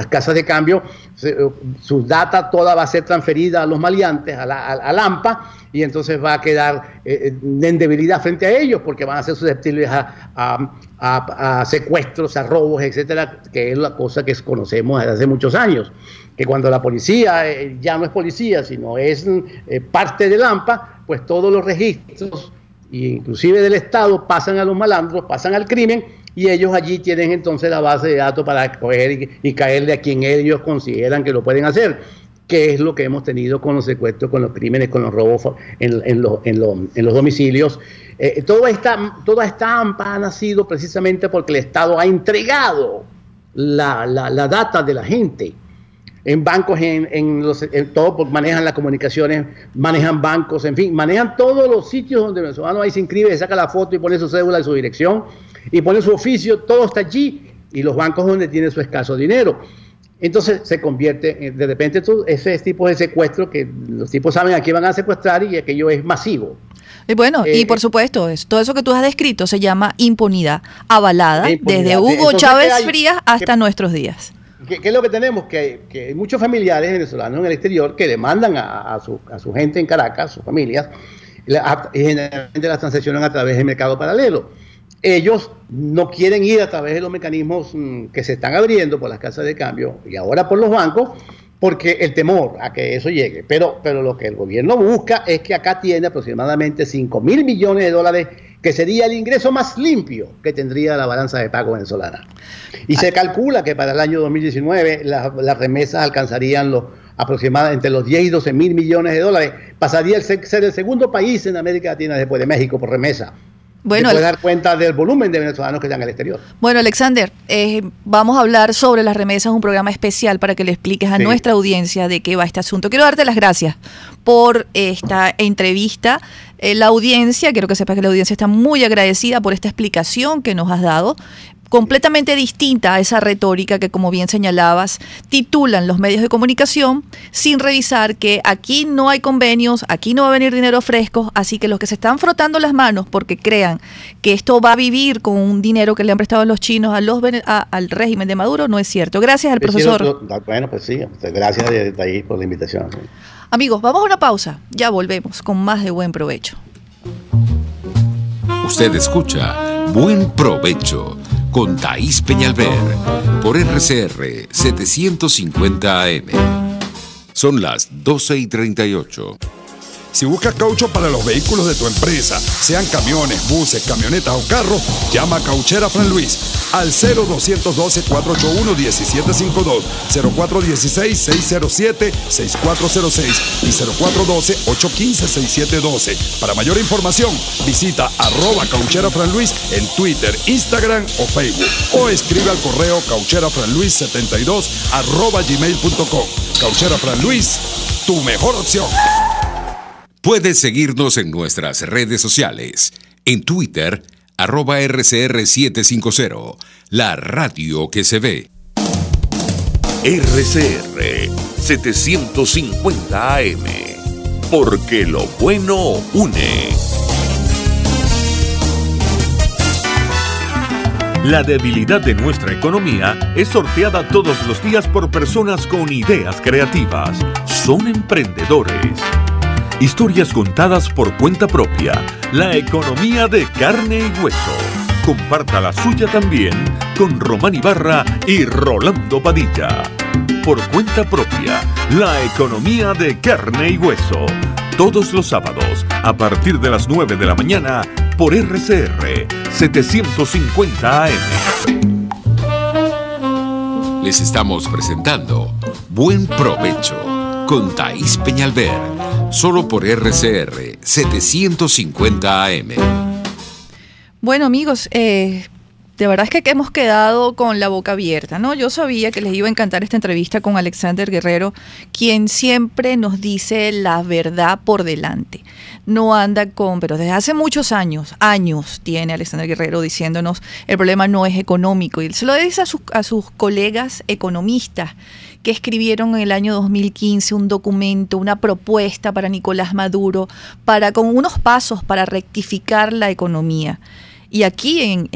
casas de cambio, su data toda va a ser transferida a los maleantes, a AMPA, y entonces va a quedar en debilidad frente a ellos, porque van a ser susceptibles a secuestros, a robos, etcétera, que es la cosa que conocemos desde hace muchos años, que cuando la policía ya no es policía, sino es parte del AMPA, pues todos los registros, inclusive del Estado, pasan a los malandros, pasan al crimen, y ellos allí tienen entonces la base de datos para escoger y caerle a quien ellos consideran que lo pueden hacer, que es lo que hemos tenido con los secuestros, con los crímenes, con los robos en los domicilios. Toda esta AMPA ha nacido precisamente porque el Estado ha entregado la data de la gente. En bancos, todos manejan las comunicaciones, manejan bancos, en fin, manejan todos los sitios donde el venezolano ahí se inscribe, se saca la foto y pone su cédula y su dirección y pone su oficio, todo está allí, y los bancos donde tiene su escaso dinero. Entonces se convierte, de repente, ese tipo de secuestro, que los tipos saben a quién van a secuestrar, y aquello es masivo. Y bueno, y por supuesto, todo eso que tú has descrito se llama impunidad avalada, desde Hugo entonces, Chávez Frías hasta nuestros días. ¿Qué es lo que tenemos? Que hay muchos familiares venezolanos en el exterior que demandan a su gente en Caracas, sus familias, y generalmente las transaccionan a través del mercado paralelo. Ellos no quieren ir a través de los mecanismos que se están abriendo por las casas de cambio y ahora por los bancos, porque el temor a que eso llegue. Pero lo que el gobierno busca es que acá tiene aproximadamente 5.000 millones de dólares, que sería el ingreso más limpio que tendría la balanza de pago venezolana. Y se calcula que para el año 2019 las remesas alcanzarían aproximadamente entre los 10 y 12 mil millones de dólares. Pasaría a ser el segundo país en América Latina después de México por remesa. Bueno, se puede dar cuenta del volumen de venezolanos que están en el exterior. Bueno, Alexander, vamos a hablar sobre las remesas, un programa especial para que le expliques a nuestra audiencia de qué va este asunto. Quiero darte las gracias por esta entrevista. La audiencia, quiero que sepas que la audiencia está muy agradecida por esta explicación que nos has dado, completamente distinta a esa retórica que, como bien señalabas, titulan los medios de comunicación sin revisar que aquí no hay convenios, aquí no va a venir dinero fresco, así que los que se están frotando las manos porque crean que esto va a vivir con un dinero que le han prestado los chinos al régimen de Maduro, no es cierto. Gracias al profesor. Bueno, pues sí, gracias de ahí por la invitación. Amigos, vamos a una pausa, ya volvemos con más de Buen Provecho. Usted escucha Buen Provecho con Thaís Peñalver por RCR 750 AM. Son las 12:38. Si buscas caucho para los vehículos de tu empresa, sean camiones, buses, camionetas o carros, llama a Cauchera Fran Luis al 0212-481-1752, 0416-607-6406 y 0412-815-6712. Para mayor información, visita @Cauchera Fran Luis en Twitter, Instagram o Facebook, o escribe al correo caucherafranluis72@gmail.com. Cauchera Fran Luis, tu mejor opción. Puedes seguirnos en nuestras redes sociales. En Twitter, @RCR750, la radio que se ve. RCR 750 AM, porque lo bueno une. La debilidad de nuestra economía es sorteada todos los días por personas con ideas creativas. Son emprendedores. Historias contadas por cuenta propia. La economía de carne y hueso. Comparta la suya también con Román Ibarra y Rolando Padilla. Por cuenta propia. La economía de carne y hueso. Todos los sábados a partir de las 9 de la mañana por RCR 750 AM. Les estamos presentando Buen Provecho con Thaís Peñalver, solo por RCR 750 AM. Bueno, amigos, de verdad es que hemos quedado con la boca abierta, ¿no? Yo sabía que les iba a encantar esta entrevista con Alexander Guerrero, quien siempre nos dice la verdad por delante. No anda pero desde hace muchos años tiene Alexander Guerrero diciéndonos el problema no es económico. Y se lo dice a sus colegas economistas que escribieron en el año 2015 un documento, una propuesta para Nicolás Maduro, con unos pasos para rectificar la economía. Y aquí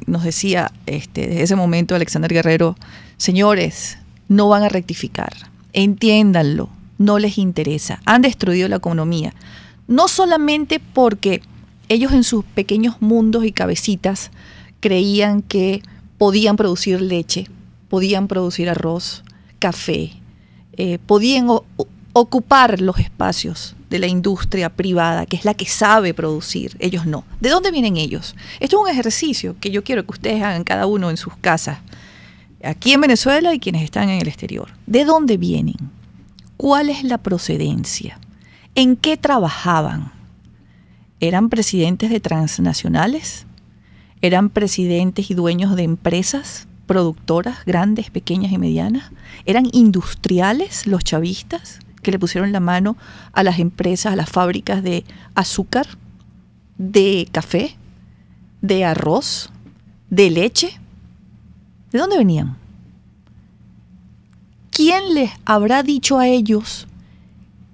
nos decía desde ese momento Alexander Guerrero, señores, no van a rectificar, entiéndanlo, no les interesa, han destruido la economía. No solamente porque ellos en sus pequeños mundos y cabecitas creían que podían producir leche, podían producir arroz, café, podían ocupar los espacios de la industria privada, que es la que sabe producir, ellos no. ¿De dónde vienen ellos? Esto es un ejercicio que yo quiero que ustedes hagan cada uno en sus casas, aquí en Venezuela y quienes están en el exterior. ¿De dónde vienen? ¿Cuál es la procedencia? ¿En qué trabajaban? ¿Eran presidentes de transnacionales? ¿Eran presidentes y dueños de empresas productoras grandes, pequeñas y medianas? ¿Eran industriales los chavistas que le pusieron la mano a las empresas, a las fábricas de azúcar, de café, de arroz, de leche? ¿De dónde venían? ¿Quién les habrá dicho a ellos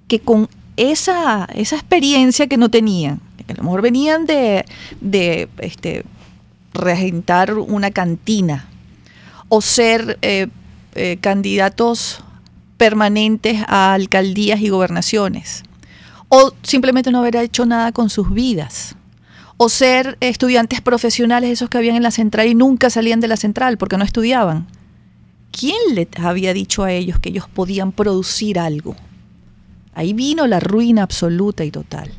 que con esa experiencia que no tenían, que a lo mejor venían de regentar una cantina o ser candidatos permanentes a alcaldías y gobernaciones, o simplemente no haber hecho nada con sus vidas, o ser estudiantes profesionales, esos que habían en la central y nunca salían de la central porque no estudiaban? ¿Quién les había dicho a ellos que ellos podían producir algo? Ahí vino la ruina absoluta y total.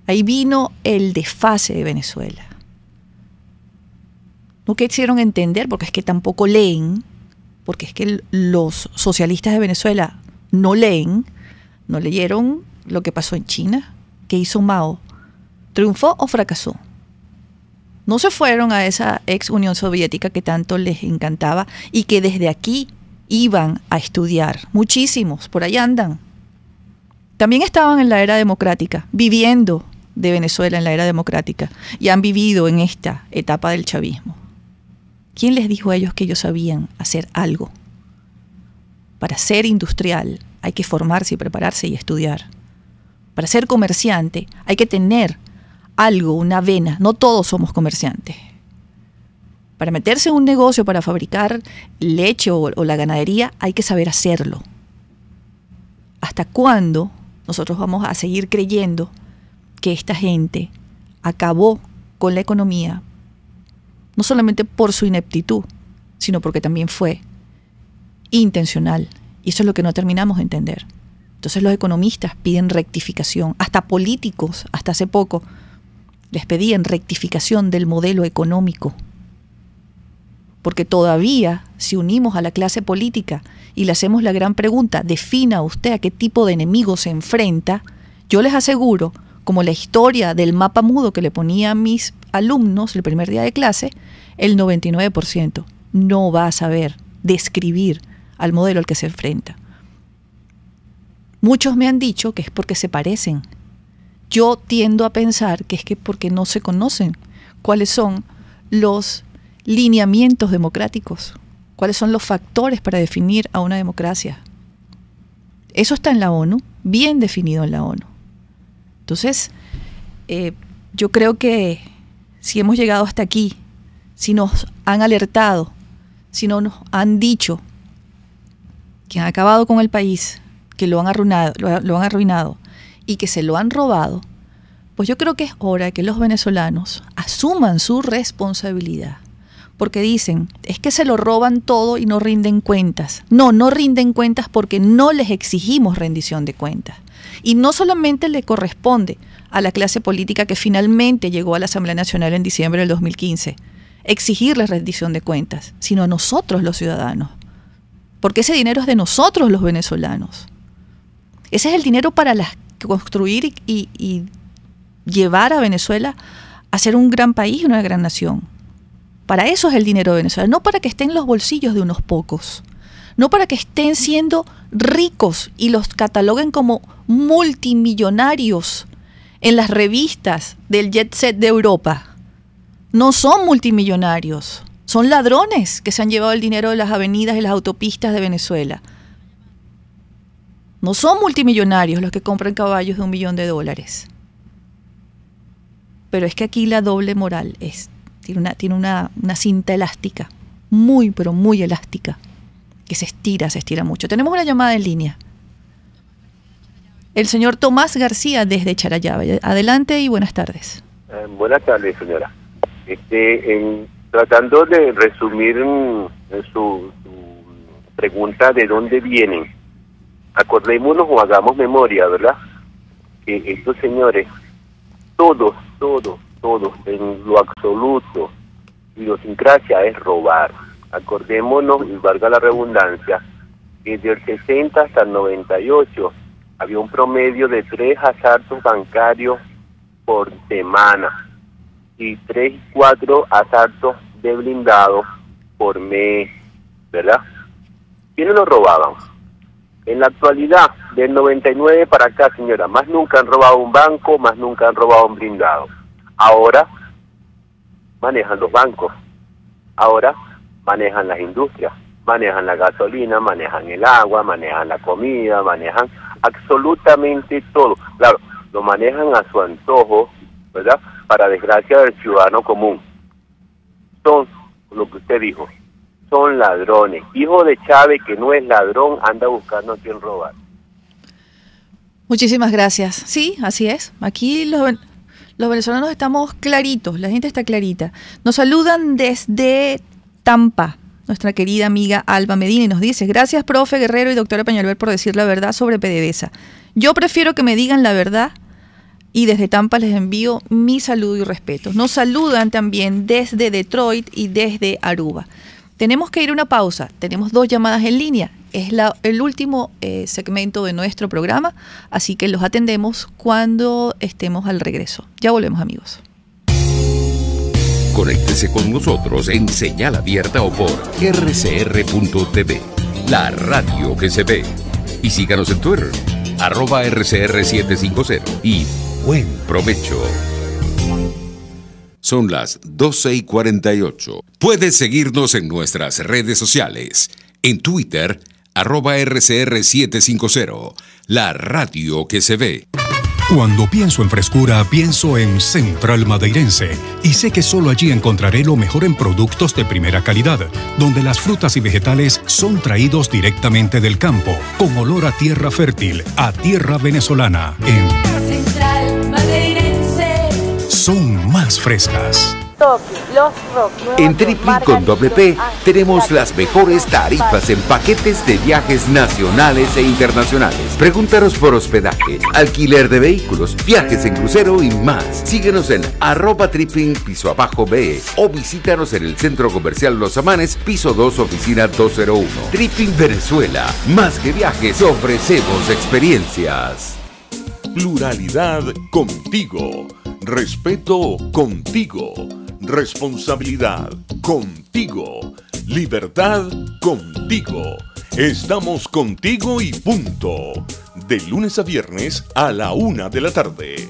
Ahí vino el desfase de Venezuela. No quisieron entender, porque es que tampoco leen, porque es que los socialistas de Venezuela no leen, no leyeron lo que pasó en China, que hizo Mao. ¿Triunfó o fracasó? No se fueron a esa ex Unión Soviética que tanto les encantaba y que desde aquí iban a estudiar. Muchísimos, por ahí andan. También estaban en la era democrática, viviendo de Venezuela en la era democrática, y han vivido en esta etapa del chavismo. ¿Quién les dijo a ellos que ellos sabían hacer algo? Para ser industrial hay que formarse y prepararse y estudiar. Para ser comerciante hay que tener algo, una vena. No todos somos comerciantes. Para meterse en un negocio, para fabricar leche o la ganadería, hay que saber hacerlo. ¿Hasta cuándo nosotros vamos a seguir creyendo que esta gente acabó con la economía, no solamente por su ineptitud, sino porque también fue intencional? Y eso es lo que no terminamos de entender. Entonces los economistas piden rectificación, hasta políticos, hasta hace poco, les pedían rectificación del modelo económico. Porque todavía, si unimos a la clase política y le hacemos la gran pregunta, defina usted a qué tipo de enemigo se enfrenta, yo les aseguro, como la historia del mapa mudo que le ponía a mis alumnos el primer día de clase, el 99% no va a saber describir al modelo al que se enfrenta. Muchos me han dicho que es porque se parecen. Yo tiendo a pensar que es que porque no se conocen cuáles son los lineamientos democráticos, cuáles son los factores para definir a una democracia. Eso está en la ONU, bien definido en la ONU. Entonces, yo creo que si hemos llegado hasta aquí, si nos han alertado, si no nos han dicho que han acabado con el país, que lo han arruinado y que se lo han robado, pues yo creo que es hora de que los venezolanos asuman su responsabilidad. Porque dicen, es que se lo roban todo y no rinden cuentas. No rinden cuentas porque no les exigimos rendición de cuentas. Y no solamente le corresponde a la clase política que finalmente llegó a la Asamblea Nacional en diciembre del 2015 exigirles rendición de cuentas, sino a nosotros los ciudadanos. Porque ese dinero es de nosotros los venezolanos. Ese es el dinero para construir y llevar a Venezuela a ser un gran país y una gran nación. Para eso es el dinero de Venezuela, no para que esté en los bolsillos de unos pocos, no para que estén siendo ricos y los cataloguen como multimillonarios en las revistas del jet set de Europa. No son multimillonarios, son ladrones que se han llevado el dinero de las avenidas y las autopistas de Venezuela. No son multimillonarios los que compran caballos de $1 millón. Pero es que aquí la doble moral tiene una cinta elástica, muy, pero muy elástica, que se estira mucho. Tenemos una llamada en línea. El señor Tomás García desde Charallava. Adelante y buenas tardes. Buenas tardes, señora. Tratando de resumir su pregunta de dónde vienen, acordémonos o hagamos memoria, ¿verdad? Que estos señores, todos, en lo absoluto, idiosincrasia es robar. Acordémonos, y valga la redundancia, que del 60 hasta el 98 había un promedio de 3 asaltos bancarios por semana y 3 y 4 asaltos de blindados por mes, ¿verdad? ¿Quiénes lo robaban? En la actualidad, del 99 para acá, señora, más nunca han robado un banco, más nunca han robado un blindado. Ahora manejan los bancos, ahora manejan las industrias, manejan la gasolina, manejan el agua, manejan la comida, manejan absolutamente todo. Claro, lo manejan a su antojo, ¿verdad? Para desgracia del ciudadano común. Son, lo que usted dijo, son ladrones. Hijo de Chávez, que no es ladrón, anda buscando a quien robar. Muchísimas gracias. Sí, así es. Aquí los venezolanos estamos claritos, la gente está clarita. Nos saludan desde Tampa, nuestra querida amiga Alba Medina, y nos dice: gracias, profe Guerrero y doctora Peñalver, por decir la verdad sobre PDVSA. Yo prefiero que me digan la verdad, y desde Tampa les envío mi saludo y respeto. Nos saludan también desde Detroit y desde Aruba. Tenemos que ir a una pausa, tenemos 2 llamadas en línea, es el último segmento de nuestro programa, así que los atendemos cuando estemos al regreso. Ya volvemos, amigos. Conéctese con nosotros en señal abierta o por rcr.tv, la radio que se ve. Y síganos en Twitter, @rcr750. Y buen provecho. Son las 12:48. Puedes seguirnos en nuestras redes sociales. En Twitter, @rcr750, la radio que se ve. Cuando pienso en frescura, pienso en Central Madeirense. Y sé que solo allí encontraré lo mejor en productos de primera calidad, donde las frutas y vegetales son traídos directamente del campo, con olor a tierra fértil, a tierra venezolana. En Central Madeirense son más frescas. En Triple con WP tenemos las mejores tarifas en paquetes de viajes nacionales e internacionales. Pregúntanos por hospedaje, alquiler de vehículos, viajes en crucero y más. Síguenos en @Tripping_BE o visítanos en el Centro Comercial Los Amanes, piso 2, oficina 201. Tripping Venezuela, más que viajes, ofrecemos experiencias. Pluralidad contigo. Respeto contigo. Responsabilidad contigo. Libertad contigo. Estamos contigo y punto. De lunes a viernes a la 1 de la tarde.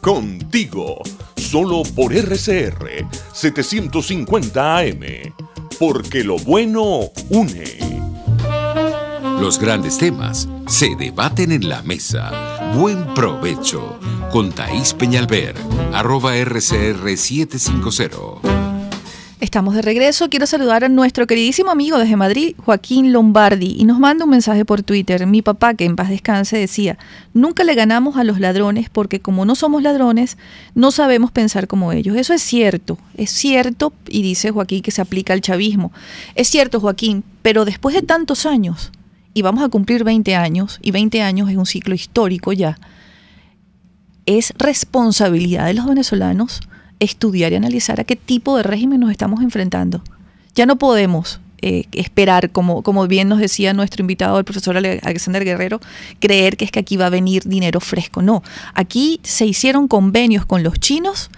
Contigo. Solo por RCR 750 AM. Porque lo bueno une. Los grandes temas se debaten en la mesa. Buen provecho con Thaís Peñalver, @rcr750. Estamos de regreso. Quiero saludar a nuestro queridísimo amigo desde Madrid, Joaquín Lombardi, y nos manda un mensaje por Twitter. Mi papá, que en paz descanse, decía: nunca le ganamos a los ladrones porque como no somos ladrones, no sabemos pensar como ellos. Eso es cierto, y dice Joaquín que se aplica al chavismo. Es cierto, Joaquín, pero después de tantos años, y vamos a cumplir 20 años, y 20 años es un ciclo histórico ya, es responsabilidad de los venezolanos estudiar y analizar a qué tipo de régimen nos estamos enfrentando. Ya no podemos esperar, como bien nos decía nuestro invitado, el profesor Alexander Guerrero, creer que es que aquí va a venir dinero fresco. No, aquí se hicieron convenios con los chinos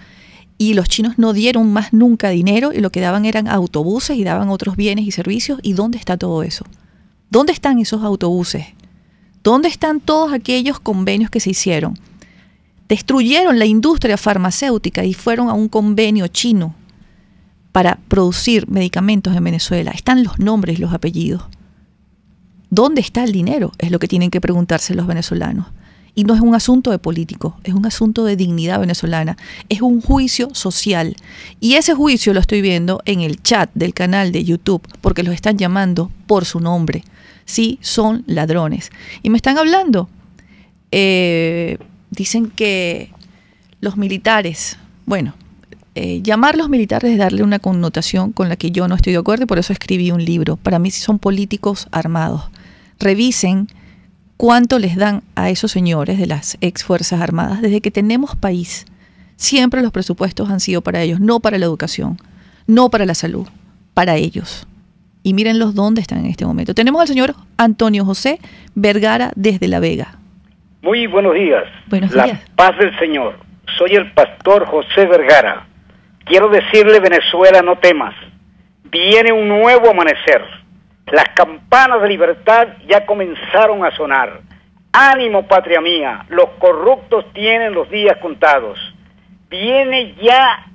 y los chinos no dieron más nunca dinero y lo que daban eran autobuses y daban otros bienes y servicios. ¿Y dónde está todo eso? ¿Dónde están esos autobuses? ¿Dónde están todos aquellos convenios que se hicieron? Destruyeron la industria farmacéutica y fueron a un convenio chino para producir medicamentos en Venezuela. Están los nombres y los apellidos. ¿Dónde está el dinero? Es lo que tienen que preguntarse los venezolanos. Y no es un asunto de político, es un asunto de dignidad venezolana. Es un juicio social. Y ese juicio lo estoy viendo en el chat del canal de YouTube, porque los están llamando por su nombre. Sí, son ladrones. Y me están hablando. Dicen que los militares, bueno, llamar los militares es darle una connotación con la que yo no estoy de acuerdo y por eso escribí un libro. Para mí son políticos armados. Revisen cuánto les dan a esos señores de las ex Fuerzas Armadas. Desde que tenemos país, siempre los presupuestos han sido para ellos, no para la educación, no para la salud, para ellos. Y mírenlos dónde están en este momento. Tenemos al señor Antonio José Vergara desde La Vega. Muy buenos días. Buenos días. La paz del Señor. Soy el pastor José Vergara. Quiero decirle, Venezuela, no temas. Viene un nuevo amanecer. Las campanas de libertad ya comenzaron a sonar. Ánimo, patria mía. Los corruptos tienen los días contados. Viene ya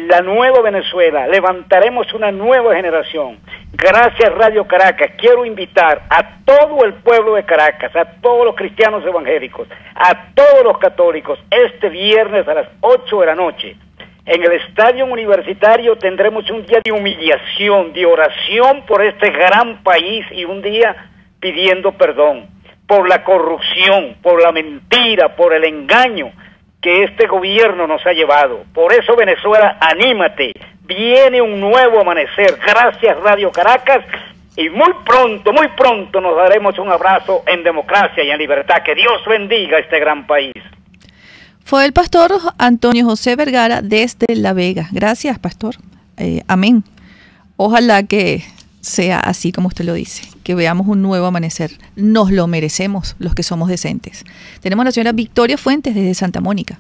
la nueva Venezuela. Levantaremos una nueva generación. Gracias, Radio Caracas. Quiero invitar a todo el pueblo de Caracas, a todos los cristianos evangélicos, a todos los católicos, este viernes a las 8 de la noche. En el Estadio Universitario tendremos un día de humillación, de oración por este gran país y un día pidiendo perdón por la corrupción, por la mentira, por el engaño que este gobierno nos ha llevado. Por eso, Venezuela, anímate, viene un nuevo amanecer. Gracias, Radio Caracas, y muy pronto nos daremos un abrazo en democracia y en libertad. Que Dios bendiga este gran país. Fue el pastor Antonio José Vergara desde La Vega. Gracias, pastor. Amén. Ojalá que sea así como usted lo dice, que veamos un nuevo amanecer. Nos lo merecemos los que somos decentes. Tenemos a la señora Victoria Fuentes desde Santa Mónica.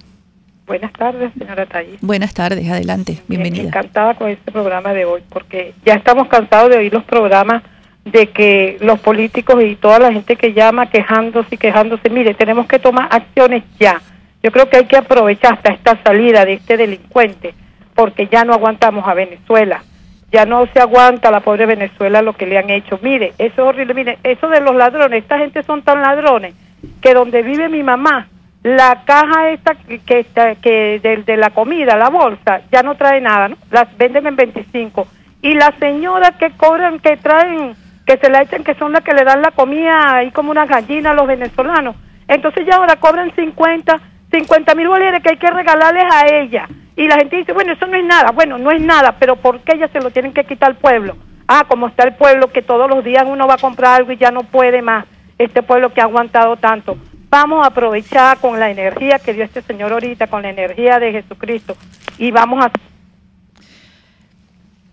Buenas tardes, señora Taís. Buenas tardes, adelante, bienvenida. Encantada con este programa de hoy, porque ya estamos cansados de oír los programas de que los políticos y toda la gente que llama quejándose. Mire, tenemos que tomar acciones ya. Yo creo que hay que aprovechar hasta esta salida de este delincuente, porque ya no aguantamos a Venezuela. Ya no se aguanta a la pobre Venezuela lo que le han hecho. Mire, eso es horrible. Mire, eso de los ladrones, esta gente son tan ladrones que donde vive mi mamá, la caja esta que de la comida, la bolsa, ya no trae nada, ¿no? Las venden en 25. Y las señoras que cobran, que traen, que se la echan, que son las que le dan la comida ahí como una gallina a los venezolanos. Entonces ya ahora cobran 50.000 bolívares que hay que regalarles a ella. Y la gente dice, bueno, eso no es nada. Bueno, no es nada, pero ¿por qué ellas se lo tienen que quitar al pueblo? Ah, como está el pueblo, que todos los días uno va a comprar algo y ya no puede más. Este pueblo que ha aguantado tanto. Vamos a aprovechar con la energía que dio este señor ahorita, con la energía de Jesucristo. Y vamos a...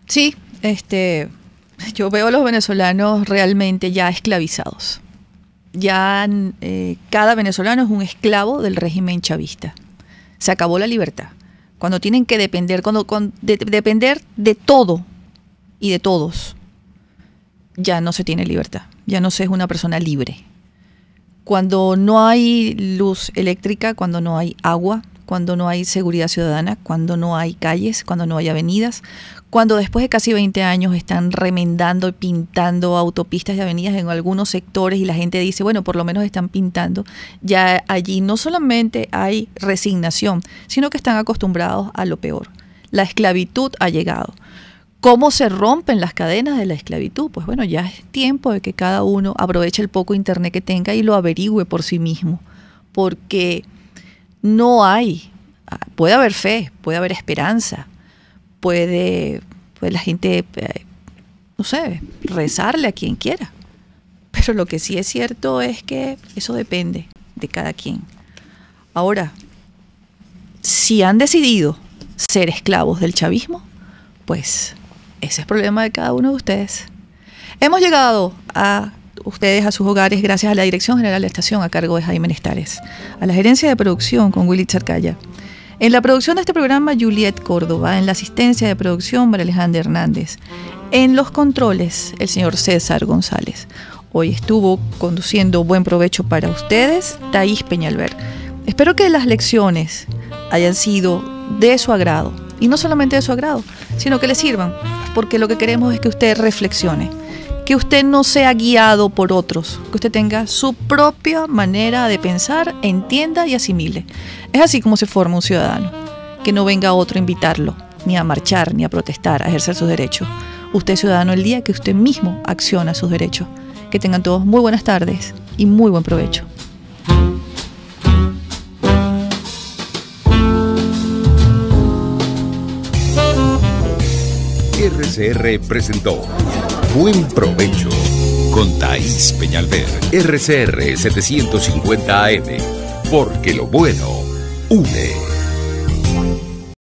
Sí, yo veo a los venezolanos realmente ya esclavizados. Ya cada venezolano es un esclavo del régimen chavista. Se acabó la libertad. Cuando tienen que depender, depender de todo y de todos, ya no se tiene libertad. Ya no se es una persona libre. Cuando no hay luz eléctrica, cuando no hay agua, cuando no hay seguridad ciudadana, cuando no hay calles, cuando no hay avenidas, cuando después de casi 20 años están remendando y pintando autopistas y avenidas en algunos sectores y la gente dice, bueno, por lo menos están pintando, ya allí no solamente hay resignación, sino que están acostumbrados a lo peor. La esclavitud ha llegado. ¿Cómo se rompen las cadenas de la esclavitud? Pues bueno, ya es tiempo de que cada uno aproveche el poco internet que tenga y lo averigüe por sí mismo, porque no hay, puede haber fe, puede haber esperanza, puede la gente, no sé, rezarle a quien quiera. Pero lo que sí es cierto es que eso depende de cada quien. Ahora, si han decidido ser esclavos del chavismo, pues ese es el problema de cada uno de ustedes. Hemos llegado a ustedes, a sus hogares, gracias a la Dirección General de Estación a cargo de Jaime Nestares, a la Gerencia de Producción con Willy Charcaya. En la producción de este programa, Juliet Córdoba. En la asistencia de producción, María Alejandra Hernández. En los controles, el señor César González. Hoy estuvo conduciendo Buen Provecho para ustedes, Thaís Peñalver. Espero que las lecciones hayan sido de su agrado. Y no solamente de su agrado, sino que le sirvan. Porque lo que queremos es que usted reflexione. Que usted no sea guiado por otros. Que usted tenga su propia manera de pensar, entienda y asimile. Es así como se forma un ciudadano. Que no venga otro a invitarlo, ni a marchar, ni a protestar, a ejercer sus derechos. Usted es ciudadano el día que usted mismo acciona sus derechos. Que tengan todos muy buenas tardes y muy buen provecho. RCR presentó Buen Provecho con Thaís Peñalver. RCR 750 AM, porque lo bueno une.